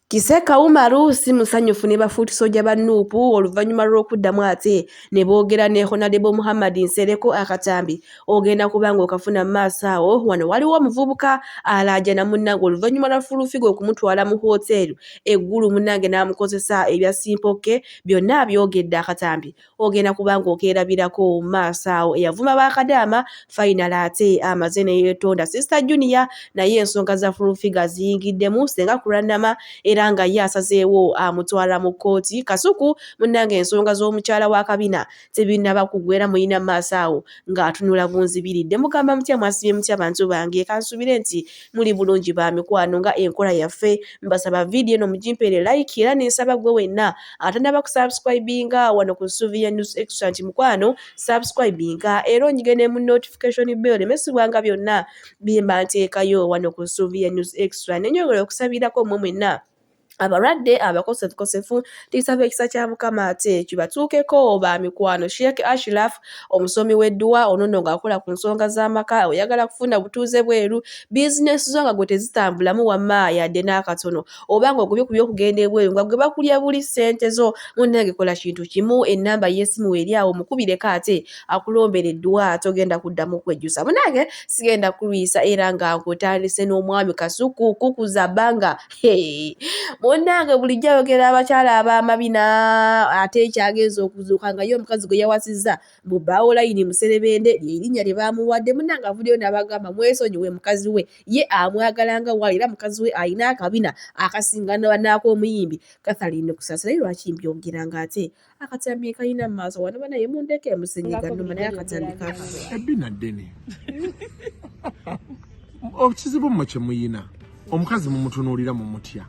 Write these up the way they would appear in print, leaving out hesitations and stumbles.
Kiseka Umaru si musanyufu ne bafuuti soja ba Nuupu oluvannyuma lw'okuddamu ate ne boogera ne Honorable Muhammad Nsereko akatambi ogenda kubanga okafuna mu maaso awo wano waliwo omuvubuka alaajana munnange oluvannyuma lwa fulufigo okumutwala mu hooteeri eggulu munnange n'amukozesa ebya simpoke byonna byogedde akatambi ogenda kubanga okeerabirako mu maaso awo eyavuma baakadaama final ate amaze ne yeetonda Sister Junior naye ensonga za fulufiga ziyingiddemu senga kulannama era nga ye asazeewo amutwala mu kkooti Kasuku munnange ensonga z'omukyala wa Kabina tebinnaba kuggwera muyina maaso awo ng'atunula bunzibiridde mugamba mutya mwasibye mutya abantu bange kansubire nti muli bulungi ba mikwano nga enkola yaffe mbasaba vidiyo eno mugimpeere like era n'ensaba gwe wenna atannaba kusubscribinga wano ku Suvia News Extra nti mukwano subscribinga era onyigene mu notification bell emesibwanga byonna bye mba nteekayo wano ku Suvia News Extra nenyongera okusabirako mmwe mwenna abalwadde abakosefu tisaba ekisa kya Mukama ate kibatuukeko ba mikwano Sheikh Ashraf omusomi w'edduwa onono ng'akola ku nsonga z'amaka oyagala kufuna butuuze bweru bizinesi zo nga gwe tezitambulamu wamma yadde n'akatono obanga ogubye ku by'okugenda ebweru nga gwe bakulya buli ssente zo munnange kola kintu kimu ennamba y'essimu eri awo mukubireko ate akulombera edduwa togenda kuddamu kwejjusa munnange sigenda kulwisa era nga nkutandise n'omwami Kasuku kukuza bbanga munnange bulijjo ayogera abakyala ab'amabina ate ekyagenza okuzuuka nga ye omukazi gwe yawasizza mu bawulayini muserebende lyerinnya lye baamuwadde munnange avuddeyo n'abagamba mwesonyiwe mukazi we ye amwagala nga wali era mukazi we alina akabina akasingana bannaako omuyimbi Catherine Kusasira ye lwaki mbyogera ng'ate akatambi kalina mu maaso wano banaye mundeke musenyiga nnuma naye akatambi kafa ebbina ddene okizibu mmwe kye muyina omukazi mumutunuulira mu mutya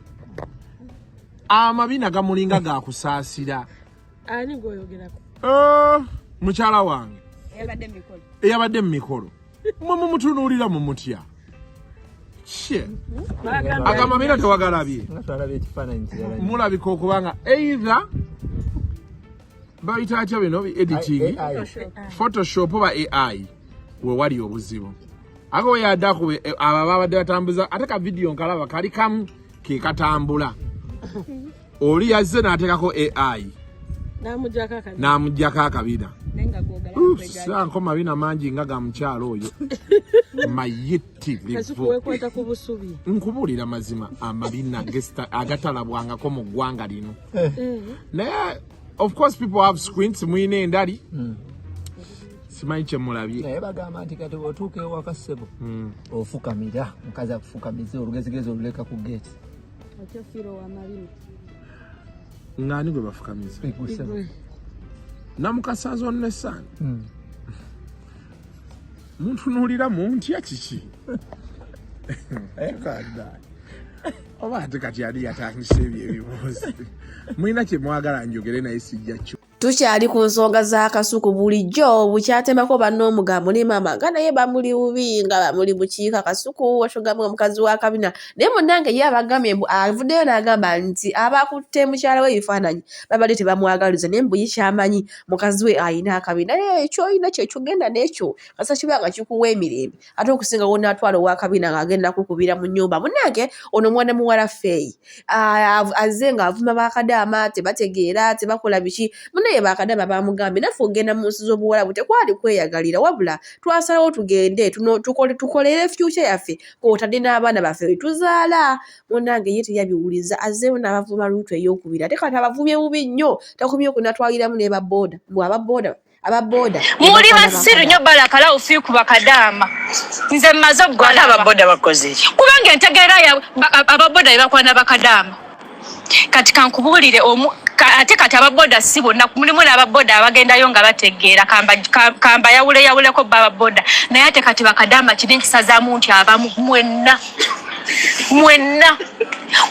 amabina gamulinga gakusaasira ani goyogerako mukyala wange eyabadde mu mikolo mwe mumutunuulira mu mutya agamabina tewagalabye mulabika okubanga either bayita atya bino editing photoshop oba AI we wali obuzibu ako we yaddaku abo babadde batambuza ate ka video nkalaba kali kamu ke katambula oli yazze n'ateekako AI n'amuggyako akabina sanko mabina mangi nga ga mukyalo oyo mayitirivu nkubuulira mazima amabina agatalabwangako mu ggwanga lino naye of course people have screens muyina endali simanyi kye mulabye naye bagamba nti kati bw'otuuka ewaka ssebo ofukamira mukazi akufukamize olugezigezi oluleka ku geeti ngani gwe bafukamiza namukasaza onnesani muntunuulira mu ntya kiki oba ate kati yali yatandise ebyo ebibuuzi mulina kye mwagala njogere naye sijja kyo tukyali ku nsonga za Kasuku bulijjo bukyatemako bannoomugambo ne maama nga naye bamuli bubi nga bamuli bukiika Kasuku washogamwe omukazi wa Kabina naye munnange ye abagambye avuddeyo n'agamba nti abakutte mukyala we ebifaananyi babadde tebamwagaliza naye mbu ye kyamanyi mukazi we ayina akabina naye ekyoyina kyekigenda n'ekyo kasa kibanga kikuwa emirembe ate okusinga wonna atwala owa Kabina ng'agenda kukubira mu nnyumba munnange ono mwana muwala Feyi azze ng'avuma baakadaama tebategeera tebakola biki naye bakadama bamugambye naffe ogenda mu nsi z'obuwalabu tekwali kweyagalira wabula twasalawo tugende tukolere future yaffe kw'otadde n'abaana baffe betuzaala munnange ye teyabiwuliza azzeewo n'abavuma luutu ey'okubiri ate kati abavumye bubi nnyo takumye okunatwaliramu ne babooda mbw ababooda muli basiru nnyo balakala ofi ku bakadaama nze mmaze oggwala ababooda bakoze ki kubanga entegeera ababooda be bakwana bakadaama kati kankubuulire ate kati ababoda si bonna mulimu n'ababoda abagendayo nga bategeera kamba yawuleko bababoda naye ate kati bakadaama kiri nkisazaamu nti abamu mwenna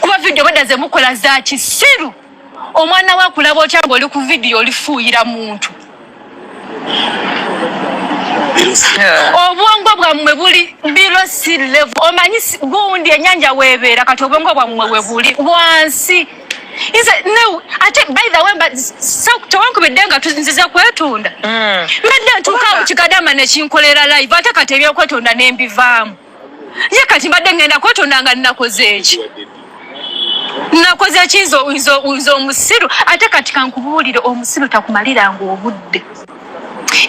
kuba vidiyo boda ze mukola za kisiru omwana we akulaba otya ng'oli ku vidiyo olifuuyira muntu obwongo bwammwe buli below sea level omanyi gundi ennyanja weebeera kati obwongo bwammwe we buli wansi no ate by the way but so towankubidde nga tuzinziza kwetunda mbadde ntuuka kikadama nekinkolera live ate kati ebyokwetonda nembivaamu ye kati mbadde ngenda kwetonda nga nnakoze eki nakoze ekizo nzo omusiru ate kati kankubuulire omusiru takumaliranga obudde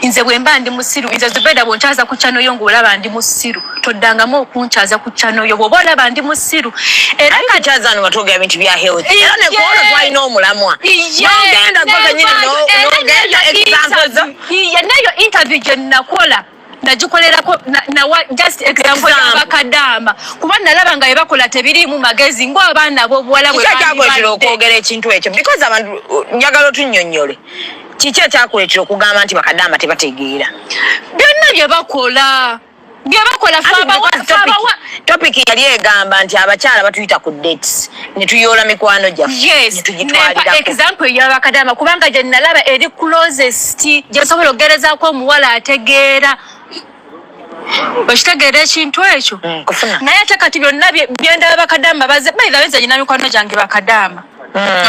nze bwemba ndi musiru nze Zubeda bwonchaza ku chano yo ngolaba ndi musiru toddangamu okunchaza ku chano yo bwoba olaba ndi musiru era kachaza no batoga ebintu bya health era ne kuona twalina omulamwa nogenda mpaka nyine nogenda examples nayo interview gye nakola najikolerako na just example y'abakadama kuba nalaba nga ebakola tebirimu magezi ngo abaana bo bwala bwe kyakyakwetera okwogera ekintu ekyo because abantu njagala otunnyonnyole kiki ekyakwetera okugamba nti bakadama tebategeera byonna bye bakola topic yali egamba nti abakyala batuyita ku dates ne tuyoola mikwano gyaffe netugitwalirako example y'abakadama kubanga gye nalaba eri closest gye nsobola okugerezaako omuwala ategeera okitegeera ekintu ekyo naye ate kati byonna byendaba bakadama bayiza nyina mikwano gyange bakadama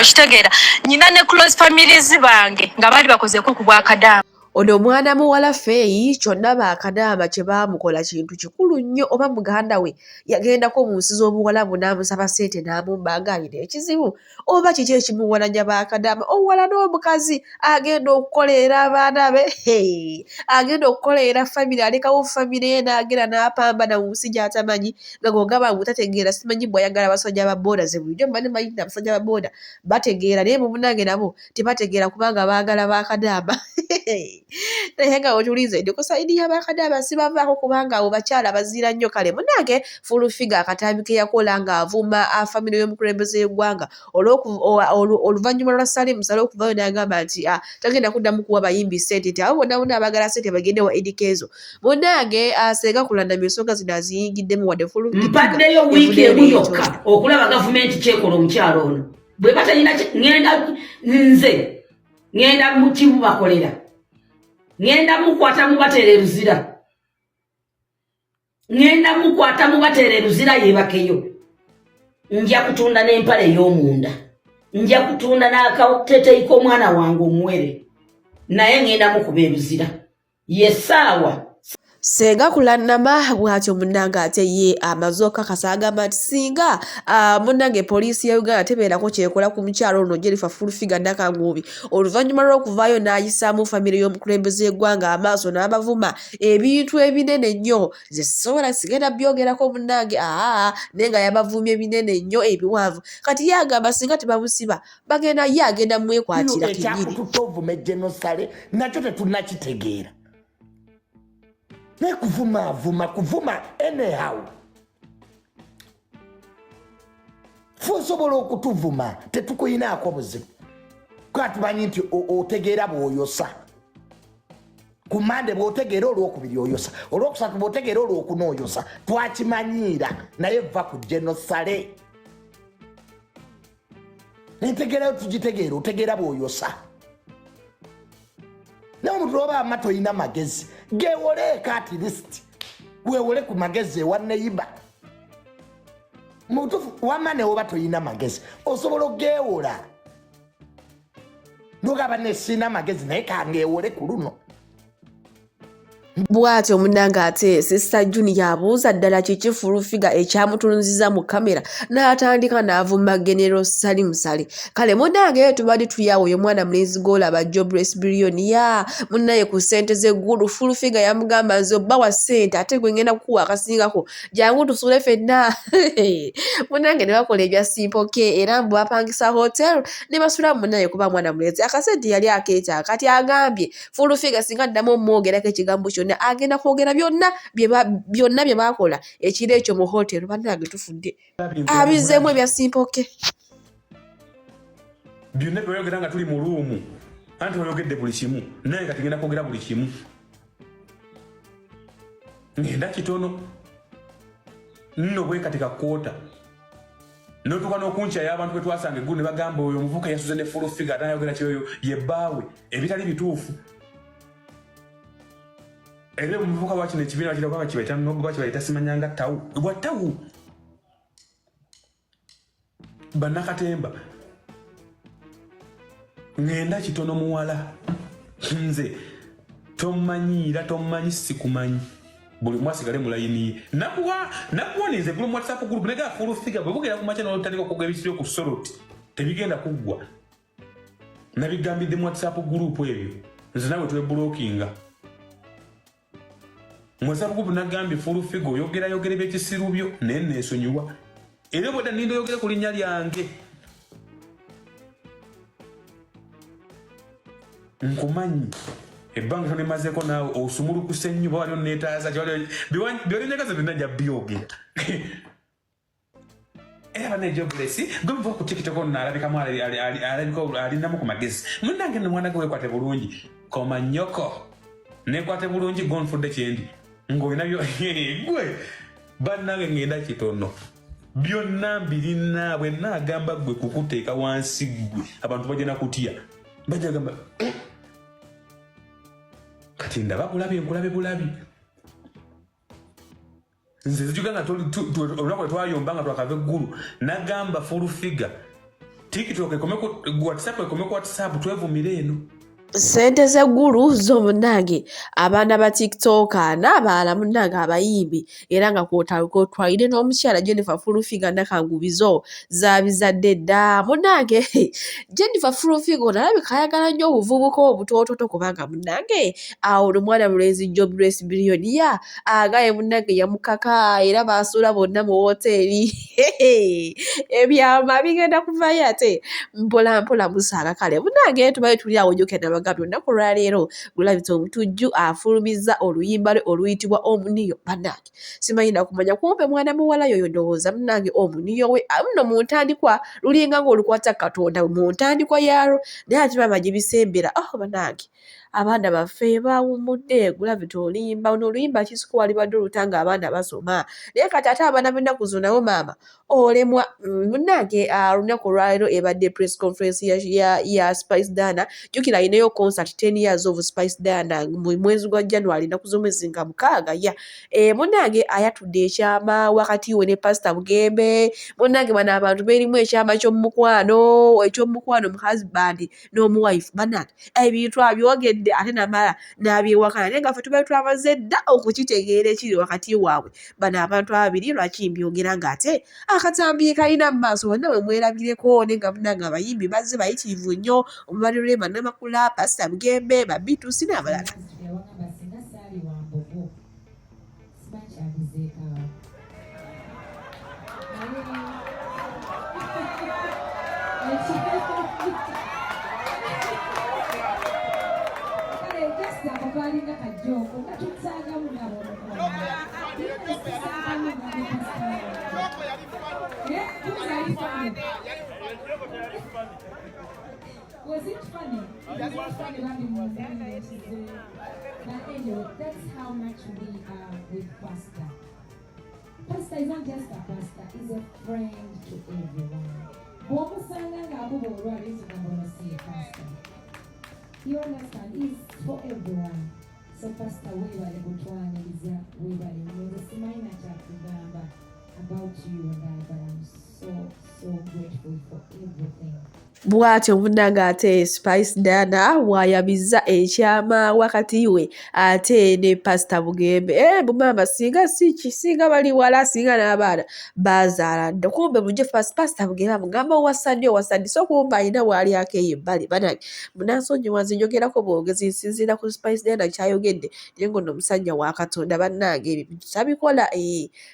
okitegeera nyina ne close families bange nga baali bakozeeko ku bwakadama ono omwana muwala Feeyi kyonna bakadama kye baamukola kintu kikulu nnyo oba muganda we yagendako mu nsi z'obuwalabu n'amusaba ssente n'amumba ng'alina ekizibu oba kiki ekimuwalanya bakadama omuwala n'omukazi agenda okukolerera abaana be agenda okukolerera famire alekawo famire ye n'agenda n'apambana mu nsi gy'atamanyi nga gogaba ngu tategeera simanyi bw'ayagala abasajja ba booda ze bulijjo mba nemanyi nti abasajja ba booda bategeera naye mu munange nabo tebategeera kubanga baagala bakadama naye nga otulize ndi ku sayidi y'abakadama sibavaako kubanga abo bakyala baziira nnyo kale munange fulufiga akatambi ke yakola ng'avuma famire y'omukulembeze y'eggwanga oluvannyuma lwa Salim Saleh okuvayo n'agamba nti tagenda kuddamu kuwa bayimbi ssente nti abo bonna bonna abagala ssente bagende wa edikezo munange Senga kulandamya ensonga zino aziyingiddemu wadde fulufiga mpaddeyo wiiki emu yokka okulaba gavumenti kyekola omukyalo ono bwe batalina ngenda mu kibubakolera ngenda mukwata mubateera eruzira yebakeyo nja kutunda n'empale ey'omunda nja kutunda n'akateteyi k'omwana wange omuwere naye ngenda mukuba eruzira yesaawa Senga kulanama bwatyo munange ate ye amaze okukakasa agamba nti singa munange poliisi ya Uganda tebeerako kyekola ku mukyalo ono Jennifer Fulufiga Nakanguubi oluvannyuma lw'okuvaayo n'ayisaamu famire y'omukulembeze y'eggwanga amaaso n'abavuma ebintu ebinene nnyo ze sisobola sigenda byogerako munange naye nga yabavumye ebinene nnyo ebiwanvu kati ye agamba singa tebamusiba bagenda ye agenda mwekwatira kibiri ekyakututovuma ejjenosale nakyo tetunnakitegeera ne kuvuma anyhow fusobola okutuvuma tetukuyinaako buzibu kuba tumanyi nti otegeera bw'oyosa ku Mande bw'otegeera olwokubiri oyosa olwokusatu bw'otegeera olwokuna oyosa twakimanyiira naye va ku genosale nentegeerayo tugitegeera otegeera bw'oyosa naye omuntu oba amata oyina magezi gewoleka at least wewole ku magezi ewa neiba mutufu wamane oba toyina magezi osobola ogewola nogaba nesina magezi naye kangewole ku luno bwatyo munange ate Sister Junior abuuza ddala kiki Fulufiga ekyamutunziza mu kamera n'atandika n'avuma General Salim Saleh kale munange tubadde tuyawo ye mwana mulenzi gw'olaba jobless billionaire munnaye ku ssente z'eggulu Fulufiga yamugamba nze obbawa ssente ate gwe ngenda kukuwa akasingako jangu tusule ffenna munange ne bakola ebya Simple K era mbu bapangisa hotel ne basula munnaye kuba mwana mulenzi akasente yali akeeta kati agambye Fulufiga singa ddamu omwogerako ekigambo kyonna agenda kwogera byonna bye bakola ekiro ekyo mu hotel bannange tufudde abizeemu ebya Simple K byonna byoyogera nga tuli mu luumu anti oyogedde buli kimu naye nga tugenda kwogera buli kimu ngenda kitono nno bwekatika kwota notuka n'okunkyayo abantu bwe twasanga eggulu ne bagamba oyo omuvuka yasuze ne Fulufiga atayogera kyoyo ye bbaawe ebitali bituufu ere omuvuka wakino ekibiina bakira kwaba kibaita nogo bakibaita simanyanga tawu gwa tawu Bannakatemba ngenda kitono muwala nze tomanyiira tomanyi sikumanyi buli mwasigale mu layini nakuwanize group WhatsApp group nega full figure bwe bugera ku macha n'olutandika okuga ebisiro ku soroti tebigenda kuggwa nabigambidde mu WhatsApp group ebyo nze nawe twe blockinga WhatsApp group nagambye full figure yogera by'ekisiru byo neesonyiwa era bweda nindo yogera ku linnya lyange nkumanyi ebbanga tone mazeko naawe osumulukuse nnyo bawali onneetaaza byolinnyagaza byonna nja byogera era nejoblesi gwe muva ku tiktok ono alabikamu alabika alinamu ku magezi munnange nno mwana ge weekwate bulungi koma nnyoko neekwate bulungi gonfudde kyendi ng'olina gwe bannange ngenda kitono byonna mbirina bwe naagamba gwe kukuteeka wansi gwe abantu bajja kutya bajja gamba kati ndaba bulabi nze zijuganga olunaku lwetwayomba nga twakava eggulu nagamba full figure tiktok ekomeko WhatsApp ekomeko WhatsApp twevumire eno Sente z'eggulu z'omunnange abaana ba TikTok n'abalala munnange abayimbi era nga kwotwalire n'omukyala Jennifer Furufiga Nakangubizo zaabizadde dda munnange Jennifer Furufiga nalabika ayagala nnyo obuvubuka obutoototo kubanga munnange awo omwana mulenzi Jobless Billionaire agaye munnange yamukaka era baasuula bonna mu woteeri ebyama bigenda kuvayo ate mpola musaaga kale munnange tubaye tuli awo jokena bagambye olunaku lwaleero gulabitse omutujju afulumiza oluyimba lwe oluyitibwa Omuniyo bannange simanyi nakumanya kumpe mwana muwala yoyo ndowooza munnange Omuniyo we nno mu ntandikwa lulinga ng'olukwata Katonda mu ntandikwa yaalwo naye ate bama gye bisembera bannange abaana baffe bawummudde gulabite oluyimba n'oluyimba kisikuwa libadde olutanga abaana basoma naye kati ate abaana b'ennaku zo nabo maama olemwa munnange olunaku lwaleero ebadde press conference ya Spice Dana jjukira ayinayo concert 10 years of Spice Dana mu mwezi gwa January ennaku z'omwezi nga 6 munnange ayatudde ekyama wakati we ne Pastor Bugembe munnange bano abantu beerimu ekyama ky'omukwano mu husband n'omuwife bannange ebintu abyogedde ate namala n'abyewakana naye nga ffe tubaye twamaze dda okukitegeera ekiri wakati waabwe bano abantu ababiri lwaki mbyogera ng'ate akatambi kalina mu maaso bonna bwe mwerabireko ne nga munnange abayimbi bazze bayitirivu nnyo omubalirwe Namakula Pastor Bugembe Babitusi n'abalala Was it funny? It was funny but anyway, that's how much we are with Pastor. Pastor is not just a pastor, he's a friend to everyone. You understand? He's for everyone. So Pastor, we were able to analyze, we were able to about you and I, but I'm so grateful for everything. bw'atyo munnange ate Spice Dana wayabizza ekyama wakati we ate ne Pastor Bugembe bumama singa bali wala singa n'abaana bazaala dda kumbe bujje Pastor Bugembe amugamba wasadde so kumba alina waali akeeyo ebbali bannange munansonyiwa nze njogerako bwogezi nsinziira ku Spice Dana kyayogedde naye ng'ono omusajja wa Katonda bannange ebintu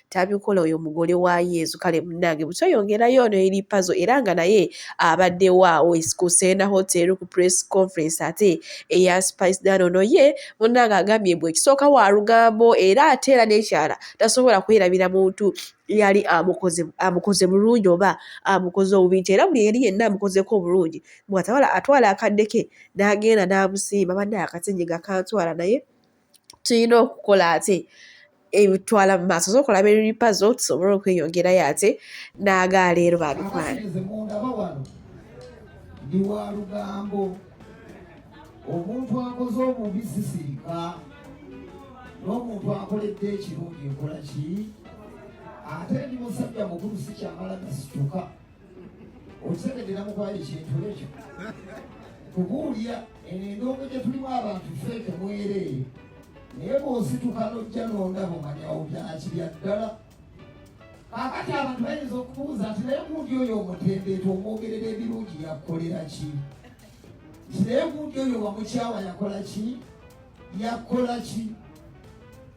tabikola oyo mugole wa Yesu kale munnange butoyongerayo ono eri pazo era nga naye abadde waawo ku Serena Hotel ku press conference ate eya Spice Dana ono ye munnange agambye bwe ekisooka wa lugambo era ate era n'ekyala tasobola kwerabira muntu yali amukoze bulungi oba amukoze obubi nti era buli eri yenna amukozeko obulungi atwala akadde ke n'agenda n'amusiima bannaye akasenyiga kantwala naye tulina okukola ate ebitwala mu maaso zokulaba eripazo tusobole okweyongerayo ate n'agaleero badukwana ndi wa lugambo omuntu akoze obubi sisirika n'omuntu akoledde ekirungi nkola ki ate ndi musajja mukulu sikyamala nasituka okitegedera mukwaya ekintu ekyo kubuulya endongo gye tulimu abantu feeke mwereere naye bw'osituka n'ojja n'ondaba omanyawo byaki bya ddala. Kaakati abantu bayinza okubuuza nti naye gundi oyo omutembeeto omwogerera ebirungi yakolera ki? Nti naye gundi oyo wamukyawa yakola ki? Yakola ki?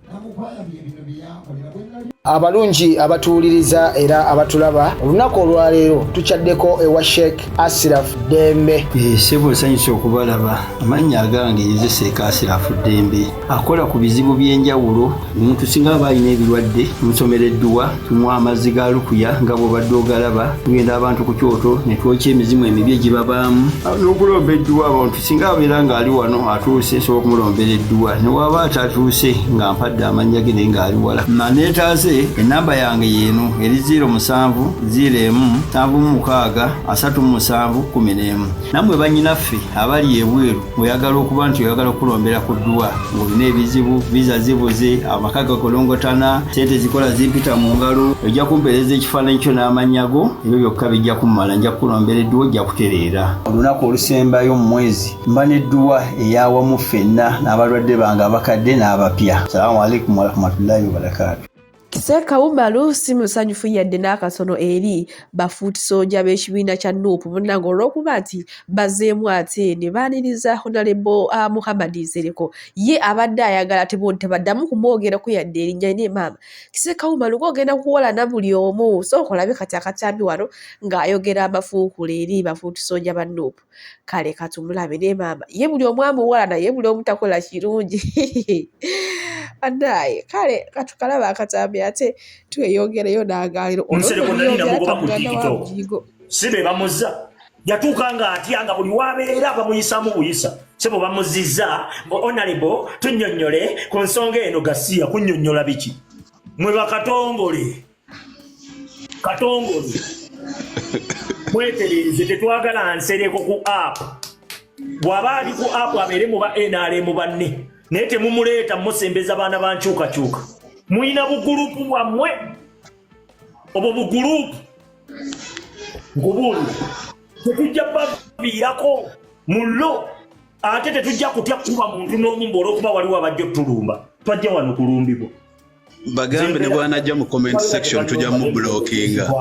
Namukwaya bye bino bye yankolera bwe nali. Abalungi abatuuliriza era abatulaba olunaku olwaleero tukyaddeko ewa Sheikh Ashraf Dembe. Sebo nsanyusa okubalaba. Amannya agange ye Sheikh Ashraf Dembe akola ku bizibu by'enjawulo. Omuntu singa aba alina ebirwadde musomereddwa tumuwa amazzi ga lukuya nga bw'obadde ogalaba. Tugenda abantu ku kyoto ne twokya emizimu emibi egibabaamu n'okulomba edduwa. Abantu singa abeera ng'ali wano atuuse nsobola okumulombera edduwa, ne waba atatuuse nga mpadde amannya ge naye ng'ali wala. Maneetaase enamba yange yeno eri 0707763711. Namwe bannyinaffe abali ebweru oyagala okuba nti oyagala okulombera ku dduwa ng'olina ebizibu viza zibuze amaka gakolongotana sente zikola zimpita mu ngalo ojja kumpeereza ekifaananyi kyo n'amanyago ebyo byokka bijja kummala nja kulombera edduwa ojja kutereera. Olunaku olusembayo mu mwezi mba n'edduwa eyawamu ffenna n'abalwadde bange abakadde n'abapya. Salaamu alaikum warahmatullahi wabarakatuh. Kiseka Umaru si musanyufu yadde n'akatono eri bafuuti soja b'ekibiina kya Nuupu munnange olw'okuba nti bazeemu ate ne baaniriza Honorable Muhammad Nsereko ye abadde ayagala tebaddamu kumwogerako yadde erinnya ne maama. Kiseka Umaru gw'ogenda kuwalana buli omu sooka olabe kati akatambi wano ng'ayogera amafuukula eri bafuuti soja ba Nuupu. Kale katumulabe ne maama ye buli omu amuwalana ye buli omu takola kirungi. Anaye kale katukalaba akatambi ate tweyongereyo n'agaliro sibe bamuzza yatuuka nga atya nga buli wabeera bamuyisaamu buyisa sebo bamuzizza Honorable tunnyonnyole ku nsonga eno gasiya kunnyonnyola biki mwe bakatongole mwetereeze tetwagala Nsereko ku app bw'aba ali ku app abeere mu ba NRM banne naye temumuleeta musembeza baana bankyukakyuka. Muyina bugurupu bwammwe obwo bugurupu nkubuulira tetujja baviirako mullo ate tetujja kutya kuba muntu n'omu olw'okuba waliwo abajja otulumba twajja wano kulumbibwa bagambe ne bwanajja mu comment section tujja mu blockinga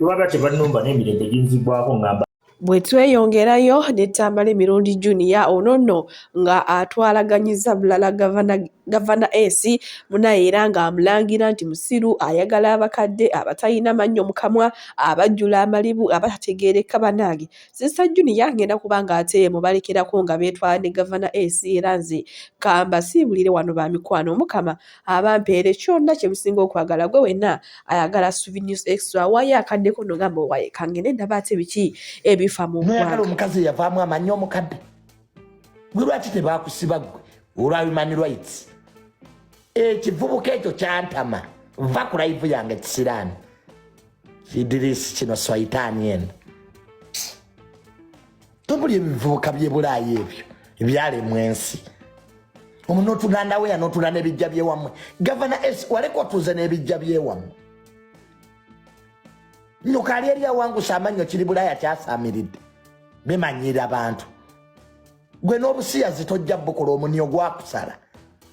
lwaba tebannumba n'emirembe ginzibwako ngamba. Bwe tweyongerayo ne Tambala emirundi Junior ono nno nga atwalaganyiza bulala Gavana AC munaye era ng'amulangira nti musiru ayagala abakadde abatalina mannyo mu kamwa abajjula amalibu abatategeereka bannange. Sister Junior ngenda kuba ng'ate mubalekirako nga beetwala ne Gavana AC era nze kambasiibulire wano ba mikwano Mukama abampeere kyonna kye musinga okwagala gwe wenna ayagala Suvi News Extra waayo akaddeko no gamba owaye kangende ndaba ate biki ebifa mu ggwanga. Omukazi yavaamu amannyo omukadde gwe lwaki tebaakusiba ggwe olwa human rights? Ekivubuka ekyo kyantama va ku live yange kisiraani Idris kino swaitaani eno tobuli ebivubuka by'ebulaayi ebyo ebyalemwa ensi omuntu otunandawe yanotulana ebijja byewammwe. Gavana S waleka otuuze n'ebijja byewammwe nyoka ali eri awangusa amannyo kiri bulaaya kyasaamiridde bimanyira abantu gwe n'obusiyazi tojja bukola omunyo gwakusala.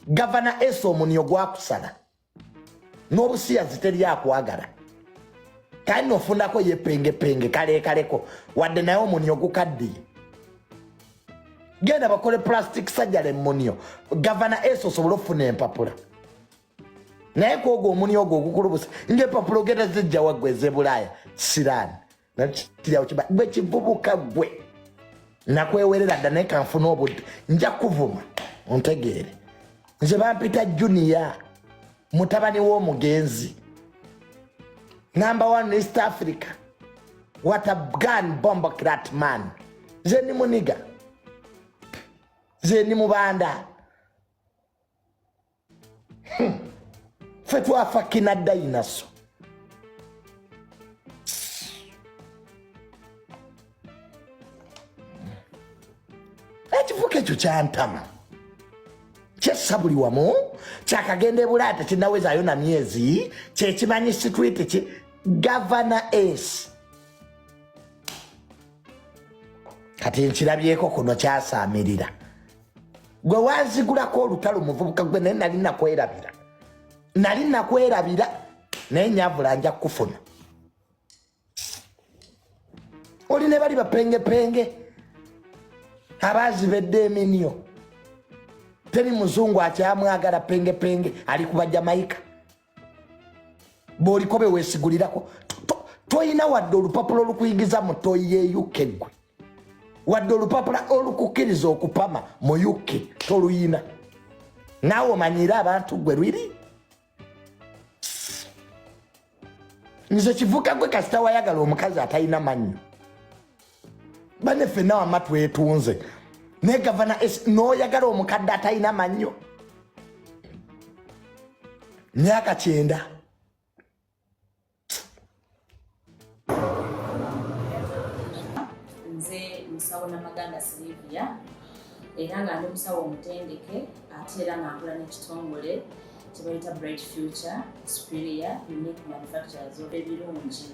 Gavana S omunyo gwakusala n'obusiyazi teri akwagala kandi nofundako yepengepenge kaleekaleko wadde naye omunyo gukaddiye. Genda bakole plastic surgery mmunyo Gavana S osobola okufuna empapula naye kwogo omunyo ogwo ogukulubusa ng'empapula ogenda zijja waggwe ez'ebulaaya siraani gwe kivubuka gwe nakwewerera dda naye kanfuna obudde nja kuvuma ontegeere. Nze bampita Junior mutabani w'omugenzi number 1 East Africa. What a gun bomber crat man. Nze ni muniga nze ni mubanda ffe twafa kina dayinaso. Ekivuka ekyo kyantama kyessa buli wamu kyakagenda ebulaaya tekinnawezaayo na myezi kyekimanyi situiti ki Gavana S. Kati nkirabyeko kuno kyasaamirira gwe wanzigulako olutalo muvubuka gwe naye nali nakwerabira naye nyavula nja kufuna oli ne bali bapengepenge abazibedde eminyo teri muzungu akyamwagala pengepenge ali kuba Jamaica bw'oliko beweesigulirako toyina wadde olupapula olukuyingiza mu toyi ye UK gwe wadde olupapula olukukkiriza okupama mu UK toluyina naawe omanyira abantu gwe lwiri nze kivuka gwe kasita wayagala omukazi atalina mannyo bane ffenna wamma twetunze ne gavana n'oyagala omukadde atalina mannyo myaka 9 nze musawo Namaganda Sylvia era nga ndi musawo omutendeke ate era nga nkola n'ekitongole kibayita Bright Future Superior Unique Manufacturers ebirungi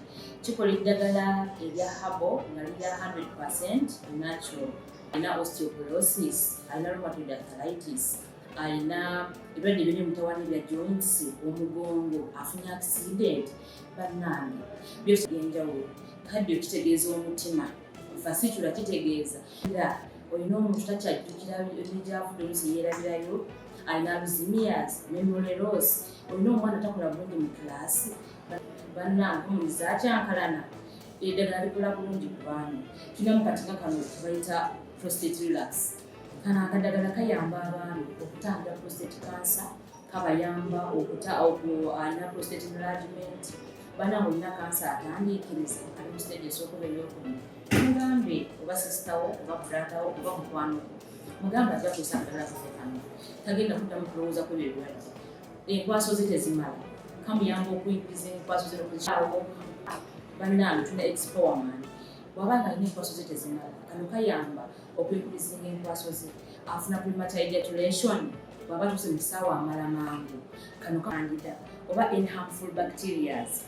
kikola eddagala erya habo nga lirya 100% natural. Alina osteoporosis, alina rheumatoid arthritis, alina ebirwadde by'omutawaana bya joints, omugongo, afunye accident, bannange byose byenjawulo. Kaddio kitegeeza omutima, fasitula kitegeeza era olina omuntu takyajjukira ebijjavudde oluusi yeerabirayo, alina alzheimer's, memory loss, olina omwana takola bulungi mu kilaasi, bannange omuliza akyankalana eddagala likola bulungi ku baana. Tulina mu katinga kano bayita prostate relax. Kano akadagala kayamba abaana okutangira prostate cancer, kabayamba alina prostate enlargement, bannange olina kansa atandiikiriza ali mu stage esookuba ey'okubiri. Mugambe oba sisitawo oba bratawo oba mukwano mugambe ajja kusa akadagala kafe kano tagenda kuddamu kulowooza ku ebirwadde. Enkwaso ze tezimala kamuyamba okuyigiriza enkwaso ze okuzikyawo. Bannange tuna expowerman bw'abanga alina enkwaso ze tezimala kano kayamba okwekurizinga enkwaso ze afuna premature ejaculation bw'aba tuse mu kisaawa amala mangu kano kandida oba in harmful bacterias